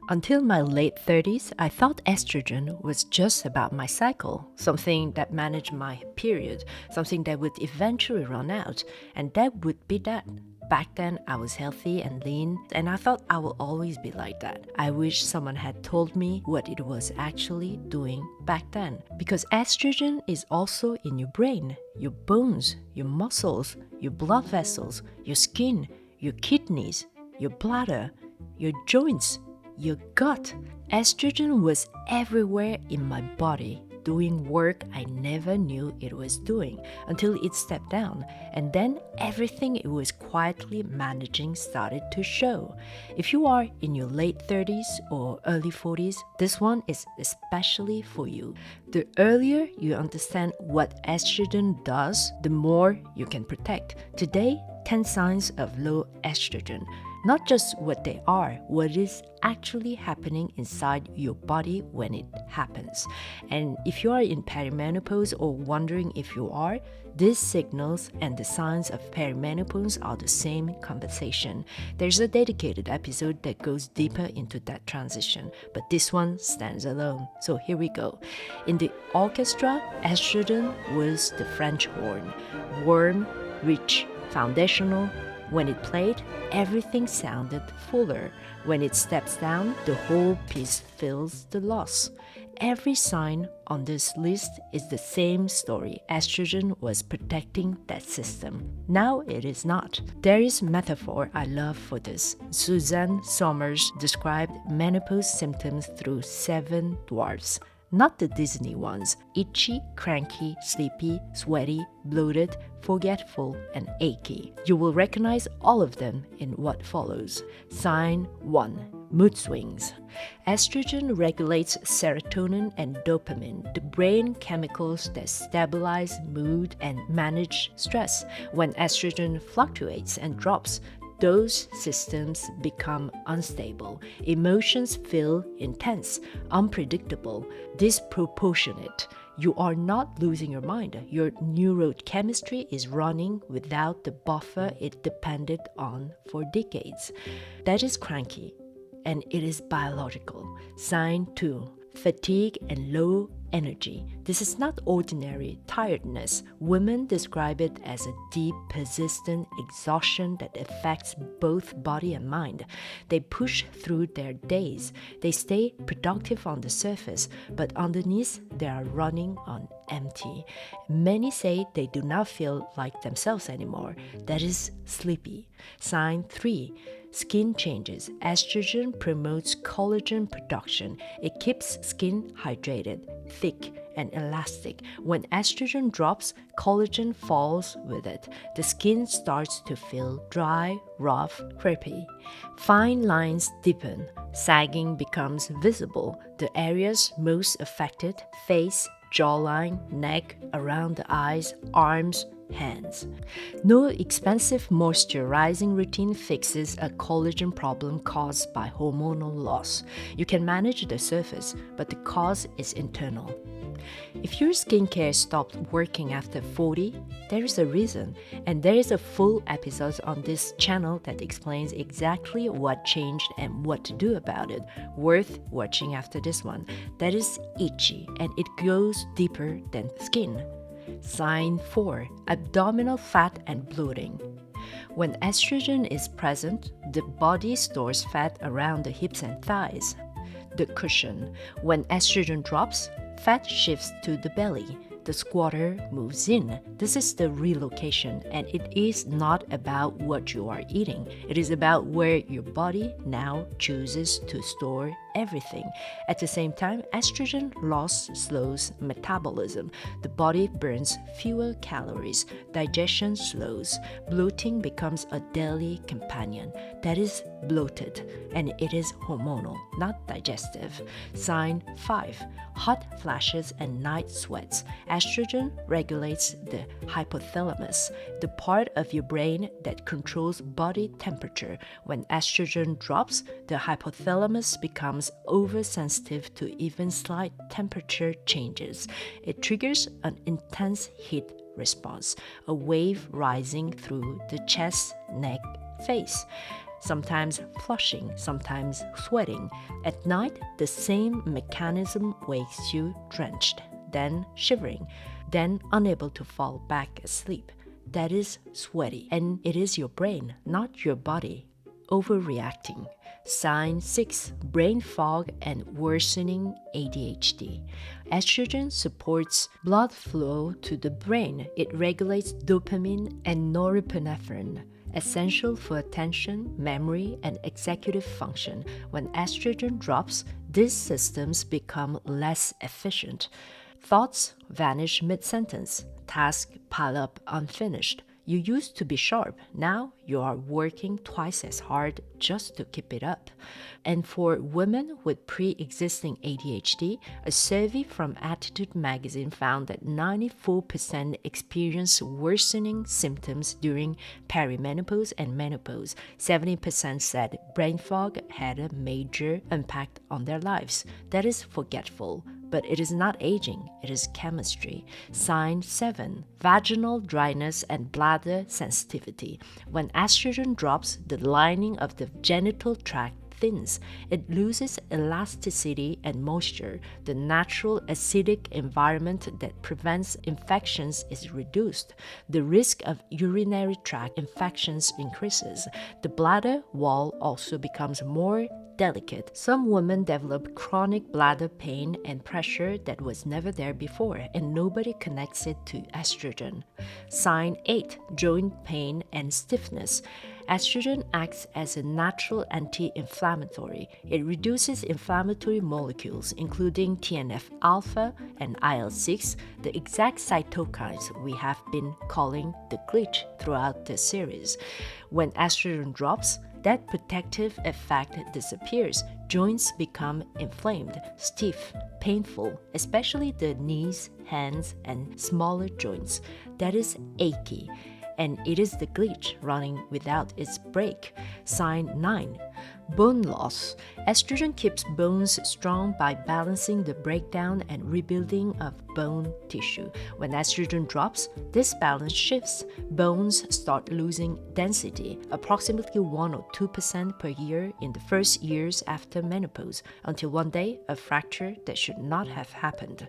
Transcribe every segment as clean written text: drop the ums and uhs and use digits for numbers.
Until my late 30s, I thought estrogen was just about my cycle, something that managed my period, something that would eventually run out, and that would be that. Back then, I was healthy and lean, and I thought I will always be like that. I wish someone had told me what it was actually doing back then. Because estrogen is also in your brain, your bones, your muscles, your blood vessels, your skin, your kidneys, your bladder, your joints, your gut. Estrogen was everywhere in my body, doing work I never knew it was doing until it stepped down, and then everything it was quietly managing started to show. If you are in your late 30s or early 40s, this one is especially for you. The earlier you understand what estrogen does, the more you can protect. Today, 10 signs of low estrogen. Not just what they are, what is actually happening inside your body when it happens. And if you are in perimenopause or wondering if you are, these signals and the signs of perimenopause are the same conversation. There's a dedicated episode that goes deeper into that transition, but this one stands alone. So here we go. In the orchestra, estrogen was the French horn, warm, rich, foundational. When it played, everything sounded fuller. When it steps down, the whole piece feels the loss. Every sign on this list is the same story. Estrogen was protecting that system. Now it is not. There is a metaphor I love for this. Suzanne Somers described menopause symptoms through 7 dwarfs. Not the Disney ones. Itchy, cranky, sleepy, sweaty, bloated, forgetful, and achy. You will recognize all of them in what follows. Sign 1. Mood swings. Estrogen regulates serotonin and dopamine, the brain chemicals that stabilize mood and manage stress. When estrogen fluctuates and drops, those systems become unstable. Emotions feel intense, unpredictable, disproportionate. You are not losing your mind. Your neurochemistry is running without the buffer it depended on for decades. That is cranky, and it is biological. Sign 2. Fatigue and low energy. This is not ordinary tiredness. Women describe it as a deep, persistent exhaustion that affects both body and mind. They push through their days. They stay productive on the surface, but underneath they are running on empty. Many say they do not feel like themselves anymore. That is sleepy. Sign 3. Skin changes. Estrogen promotes collagen production. It keeps skin hydrated, thick, and elastic. When estrogen drops, collagen falls with it. The skin starts to feel dry, rough, crepey. Fine lines deepen. Sagging becomes visible. The areas most affected: face, jawline, neck, around the eyes, arms, hands. No expensive moisturizing routine fixes a collagen problem caused by hormonal loss. You can manage the surface, but the cause is internal. If your skincare stopped working after 40, there is a reason, and there is a full episode on this channel that explains exactly what changed and what to do about it. Worth watching after this one. That is itchy, and it goes deeper than skin. Sign 4. Abdominal fat and bloating. When estrogen is present, the body stores fat around the hips and thighs. The cushion. When estrogen drops, fat shifts to the belly. The squatter moves in. This is the relocation, and it is not about what you are eating. It is about where your body now chooses to store everything. At the same time, estrogen loss slows metabolism. The body burns fewer calories. Digestion slows. Bloating becomes a daily companion. That is bloated, and it is hormonal, not digestive. Sign 5. Hot flashes and night sweats. Estrogen regulates the hypothalamus, the part of your brain that controls body temperature. When estrogen drops, the hypothalamus becomes oversensitive to even slight temperature changes. It triggers an intense heat response, a wave rising through the chest, neck, face. sometimes flushing, sometimes sweating. At night, the same mechanism wakes you drenched, then shivering, then unable to fall back asleep. That is sweaty, and it is your brain, not your body, overreacting. Sign 6, brain fog and worsening ADHD. Estrogen supports blood flow to the brain. It regulates dopamine and norepinephrine, essential for attention, memory, and executive function. When estrogen drops, these systems become less efficient. Thoughts vanish mid-sentence. Tasks pile up unfinished. You used to be sharp. Now you are working twice as hard just to keep it up. And for women with pre-existing ADHD, a survey from Attitude magazine found that 94% experience worsening symptoms during perimenopause and menopause. 70% said brain fog had a major impact on their lives. That is forgetful. But it is not aging, it is chemistry. Sign 7, vaginal dryness and bladder sensitivity. When estrogen drops, the lining of the genital tract thins. It loses elasticity and moisture. The natural acidic environment that prevents infections is reduced. The risk of urinary tract infections increases. The bladder wall also becomes more delicate. Some women develop chronic bladder pain and pressure that was never there before, and nobody connects it to estrogen. Sign 8, joint pain and stiffness. Estrogen acts as a natural anti-inflammatory. It reduces inflammatory molecules, including TNF-alpha and IL-6, the exact cytokines we have been calling the glitch throughout the series. When estrogen drops, that protective effect disappears. Joints become inflamed, stiff, painful, especially the knees, hands, and smaller joints. That is achy. And it is the glitch running without its brake. Sign 9. Bone loss. Estrogen keeps bones strong by balancing the breakdown and rebuilding of bone tissue. When estrogen drops, this balance shifts. Bones start losing density, approximately 1 or 2% per year in the first years after menopause, until one day a fracture that should not have happened.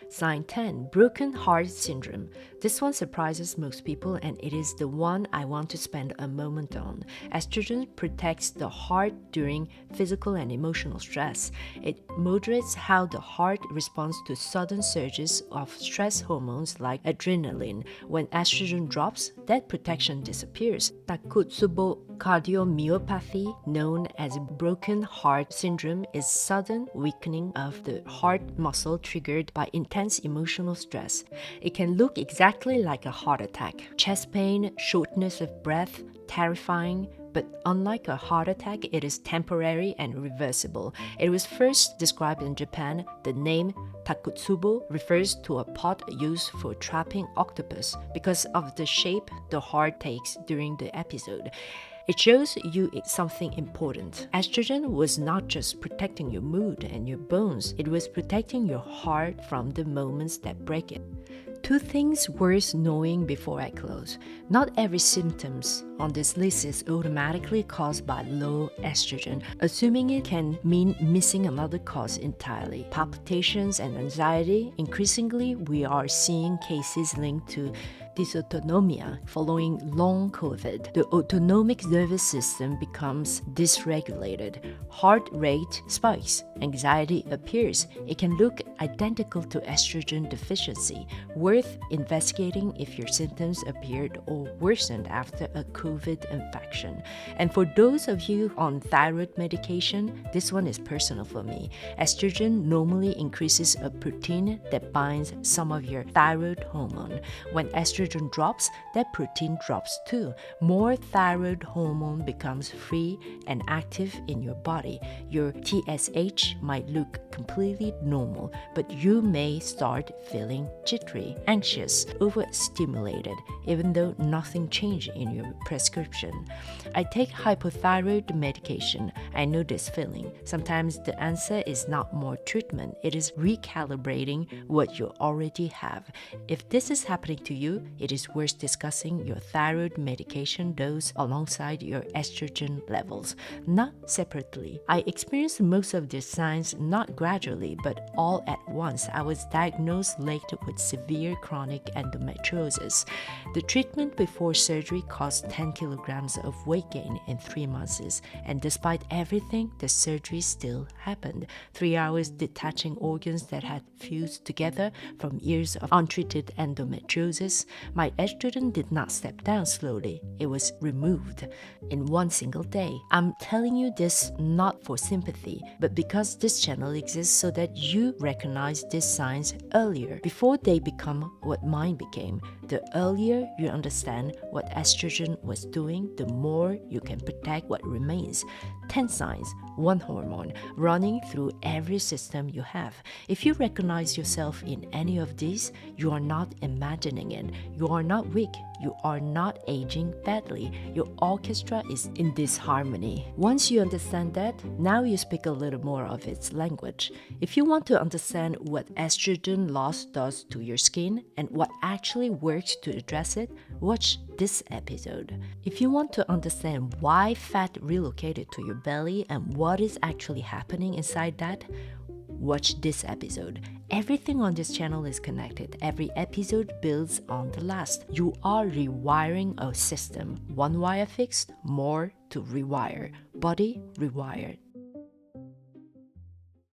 Sign 10, broken heart syndrome. This one surprises most people, and it is the one I want to spend a moment on. Estrogen protects the heart during physical and emotional stress. It moderates how the heart responds to sudden surges of stress hormones like adrenaline. When estrogen drops, that protection disappears. Takotsubo cardiomyopathy, known as broken heart syndrome, is sudden weakening of the heart muscle triggered by intense emotional stress. It can look exactly like a heart attack. Chest pain, shortness of breath, terrifying, but unlike a heart attack, it is temporary and reversible. It was first described in Japan. The name Takotsubo refers to a pot used for trapping octopus because of the shape the heart takes during the episode. It shows you something important. Estrogen was not just protecting your mood and your bones, it was protecting your heart from the moments that break it. 2 things worth knowing before I close. Not every symptoms on this list is automatically caused by low estrogen. Assuming it can mean missing another cause entirely. Palpitations and anxiety. Increasingly, we are seeing cases linked to dysautonomia following long COVID. The autonomic nervous system becomes dysregulated. Heart rate spikes. Anxiety appears. It can look identical to estrogen deficiency. Worth investigating if your symptoms appeared or worsened after a COVID infection. And for those of you on thyroid medication, this one is personal for me. Estrogen normally increases a protein that binds some of your thyroid hormone. When estrogen drops, that protein drops too. More thyroid hormone becomes free and active in your body. Your TSH might look completely normal, but you may start feeling jittery, anxious, overstimulated, even though nothing changed in your prescription. I take hypothyroid medication. I know this feeling. Sometimes the answer is not more treatment, it is recalibrating what you already have. If this is happening to you, it is worth discussing your thyroid medication dose alongside your estrogen levels, not separately. I experienced most of these signs not gradually, but all at once. I was diagnosed late with severe chronic endometriosis. The treatment before surgery caused 10 kilograms of weight gain in 3 months, and despite everything, the surgery still happened. 3 hours detaching organs that had fused together from years of untreated endometriosis. My estrogen did not step down slowly, it was removed in one single day. I'm telling you this not for sympathy, but because this channel exists so that you recognize these signs earlier, before they become what mine became. The earlier you understand what estrogen was doing, the more you can protect what remains. 10 signs, 1 hormone, running through every system you have. If you recognize yourself in any of these, you are not imagining it. You are not weak. You are not aging badly. Your orchestra is in disharmony. Once you understand that, now you speak a little more of its language. If you want to understand what estrogen loss does to your skin and what actually works to address it, watch this episode. If you want to understand why fat relocated to your belly and what is actually happening inside that, watch this episode. Everything on this channel is connected. Every episode builds on the last. You are rewiring a system. One wire fixed, more to rewire. Body Rewired.